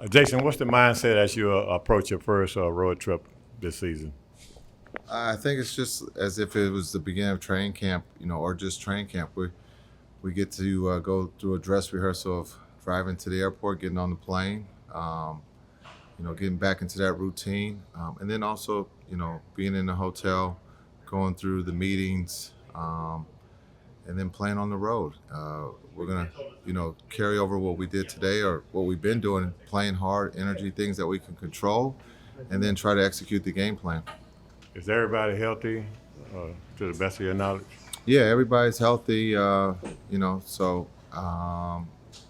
Jason, what's the mindset as you approach your first road trip this season? I think it's just as if it was the beginning of training camp, or just training camp. We get to go through a dress rehearsal of driving to the airport, getting on the plane, um, getting back into that routine, and then also, being in the hotel, going through the meetings, and then playing on the road. We're gonna, carry over what we did today or what we've been doing, playing hard, energy, things that we can control, and then try to execute the game plan. Is everybody healthy to the best of your knowledge? Yeah, everybody's healthy. So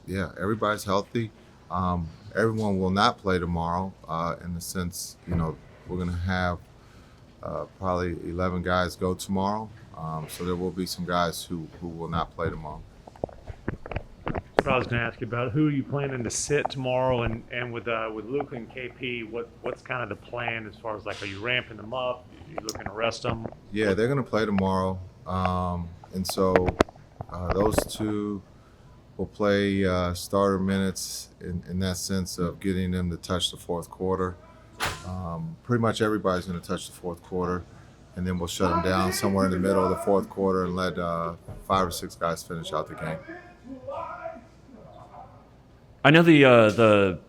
yeah, everybody's healthy. Everyone will not play tomorrow. In the sense, we're gonna have probably 11 guys go tomorrow. So there will be some guys who will not play tomorrow. What I was going to ask you about, who are you planning to sit tomorrow, and with Luke and KP, what's kind of the plan as far as, like, are you ramping them up? Are you looking to rest them? Yeah, they're gonna play tomorrow, and so those two will play starter minutes in that sense of getting them to touch the fourth quarter. Pretty much everybody's going to touch the fourth quarter, and then we'll shut them down somewhere in the middle of the fourth quarter and let 5 or 6 guys finish out the game. I know the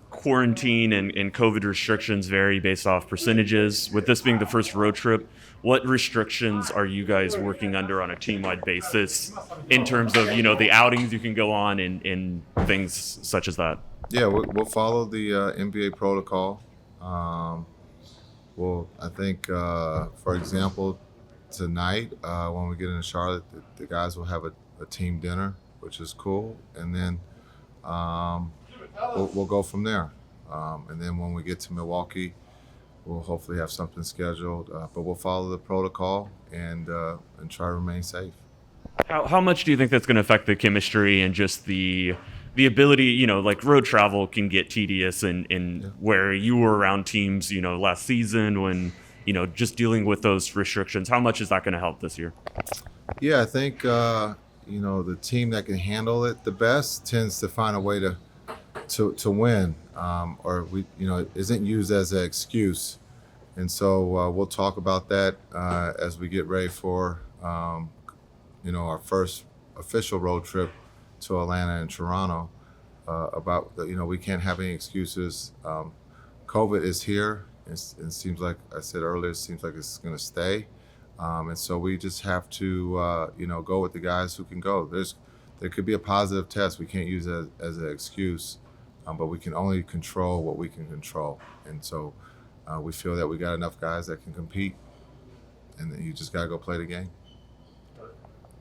quarantine and COVID restrictions vary based off percentages. With this being the first road trip, what restrictions are you guys working under on a team-wide basis in terms of the outings you can go on and things such as that? Yeah, we'll follow the NBA protocol. I think, for example, tonight when we get into Charlotte, the guys will have a team dinner, which is cool, and then we'll go from there. And then when we get to Milwaukee, we'll hopefully have something scheduled. But we'll follow the protocol and try to remain safe. How much do you think that's going to affect the chemistry and just the ability, like road travel can get tedious and where you were around teams, last season when, just dealing with those restrictions, how much is that going to help this year? Yeah, I think, the team that can handle it the best tends to find a way to win, or isn't used as an excuse. And so we'll talk about that as we get ready for, our first official road trip to Atlanta and Toronto. About we can't have any excuses. COVID is here. It seems like I said earlier. It seems like it's going to stay, and so we just have to go with the guys who can go. There could be a positive test. We can't use it as an excuse, but we can only control what we can control. And so we feel that we got enough guys that can compete, and then you just got to go play the game.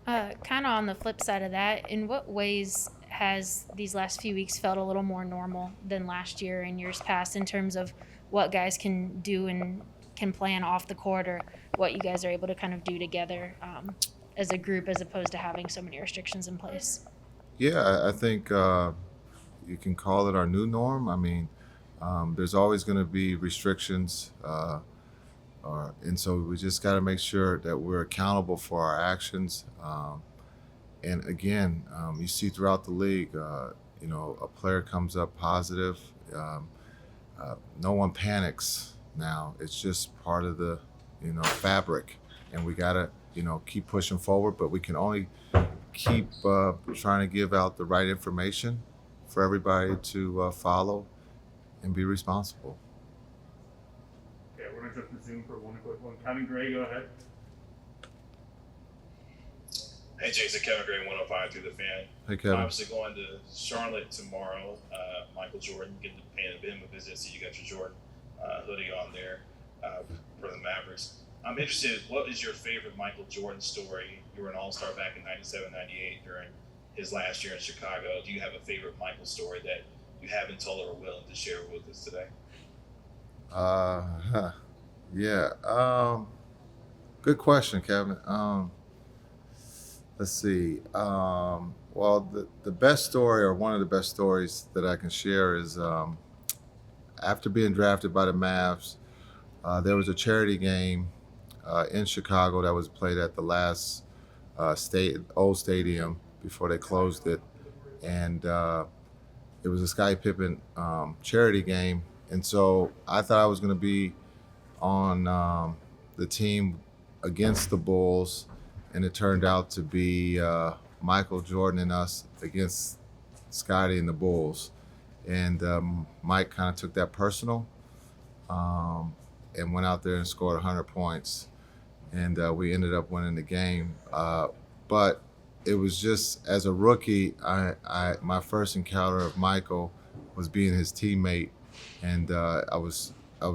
Kind of on the flip side of that, in what ways has these last few weeks felt a little more normal than last year and years past in terms of what guys can do and can plan off the court, or what you guys are able to kind of do together as a group as opposed to having so many restrictions in place? Yeah, I think you can call it our new norm. I mean, there's always going to be restrictions. And so we just got to make sure that we're accountable for our actions. And again, you see throughout the league, a player comes up positive. No one panics now. It's just part of the, fabric. And we got to, keep pushing forward, but we can only keep trying to give out the right information for everybody to follow and be responsible. Okay, we're going to jump to Zoom for one quick one. Kevin Gray, go ahead. Hey, Jason, Kevin Gray, 105 through the fan. Hey, Kevin. Obviously going to Charlotte tomorrow. Michael Jordan, getting to pay him a visit, so you got your Jordan hoodie on there for the Mavericks. I'm interested, what is your favorite Michael Jordan story? You were an all-star back in 97, 98 during his last year in Chicago. Do you have a favorite Michael story that you haven't told or are willing to share with us today? Yeah. Good question, Kevin. Let's see. Well, the best story, or one of the best stories that I can share, is after being drafted by the Mavs, there was a charity game in Chicago that was played at the last old stadium before they closed it, and it was a Scottie Pippen charity game, and so I thought I was going to be on the team against the Bulls, and it turned out to be Michael Jordan and us against Scottie and the Bulls. And Mike kind of took that personal and went out there and scored 100 points. And we ended up winning the game. But it was just, as a rookie, my first encounter of Michael was being his teammate. And I was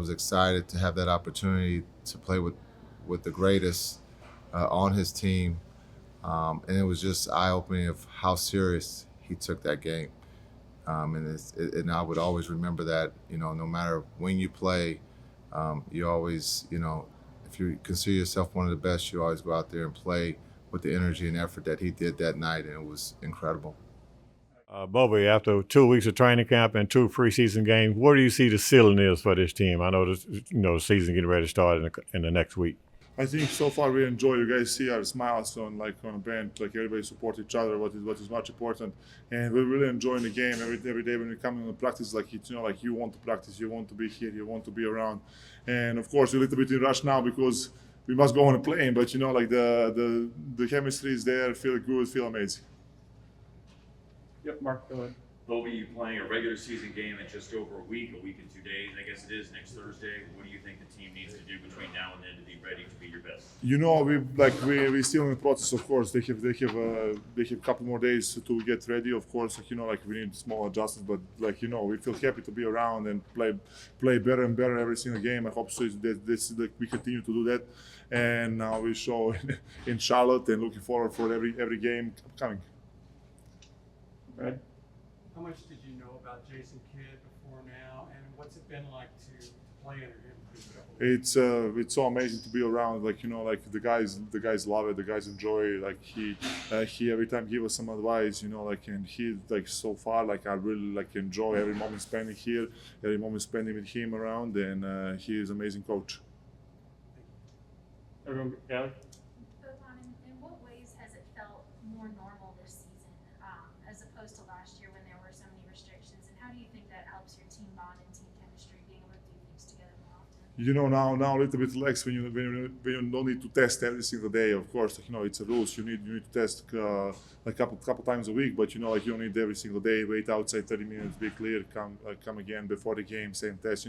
excited to have that opportunity to play with the greatest on his team. And it was just eye-opening of how serious he took that game. And I would always remember that, no matter when you play, you always, if you consider yourself one of the best, you always go out there and play with the energy and effort that he did that night, and it was incredible. Bobby, after 2 weeks of training camp and 2 preseason games, where do you see the ceiling is for this team? I know this, the season getting ready to start in the next week. I think so far we enjoy. You guys see our smiles on a bench, like everybody support each other. What is much important, and we're really enjoying the game every day when we come in the practice. Like it's like you want to practice, you want to be here, you want to be around, and of course we're a little bit in rush now because we must go on a plane. But like the chemistry is there, feel good, feel amazing. Yep, Mark, go ahead. Bobby, you playing a regular season game in just over a week and 2 days. I guess it is next Thursday. What do you think the team needs to do between now and then to be ready to be your best? We still in the process. Of course, they have a couple more days to get ready. Of course, we need small adjustments, but we feel happy to be around and play better and better every single game. I hope so that we continue to do that. And now we show in Charlotte and looking forward for every game coming. Brad? How much did you know about Jason Kidd before now, and what's it been like to play under him? It's so amazing to be around. The guys love it. The guys enjoy it. He every time give us some advice. And he so far I really enjoy every moment spending here, every moment spending with him around, and he is an amazing coach. Everyone, Gally? In what ways has it felt more normal this season as opposed to last year when there were so many restrictions? And how do you think that helps your team bond and team chemistry, being able to do things together more often? Now a little bit less when you don't need to test every single day. Of course, it's a rules. You need to test a couple times a week, but you don't need every single day. Wait outside 30 minutes, be clear, come again before the game, same test.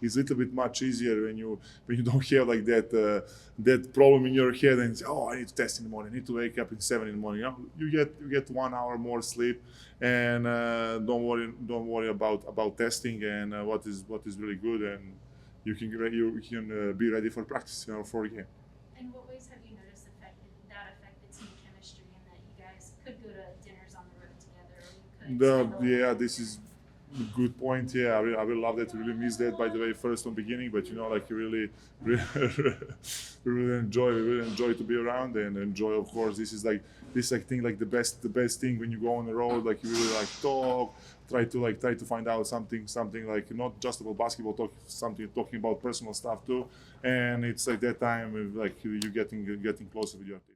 It's a little bit much easier when you don't have that problem in your head and say, oh, I need to test in the morning. I need to wake up at 7 in the morning. You get 1 hour more sleep, and don't worry about testing and what is really good, and you can be ready for practice, for a game. In what ways have you noticed affected team chemistry, and that you guys could go to dinners on the road together, or you could? This is a good point. Yeah, I will love that. We really miss that, by the way, first on beginning, but you really enjoy to be around and enjoy. Of course, this is I think the best thing when you go on the road. You really talk, try to find out something not just about basketball, talking about personal stuff too. And it's that time you getting closer with your team.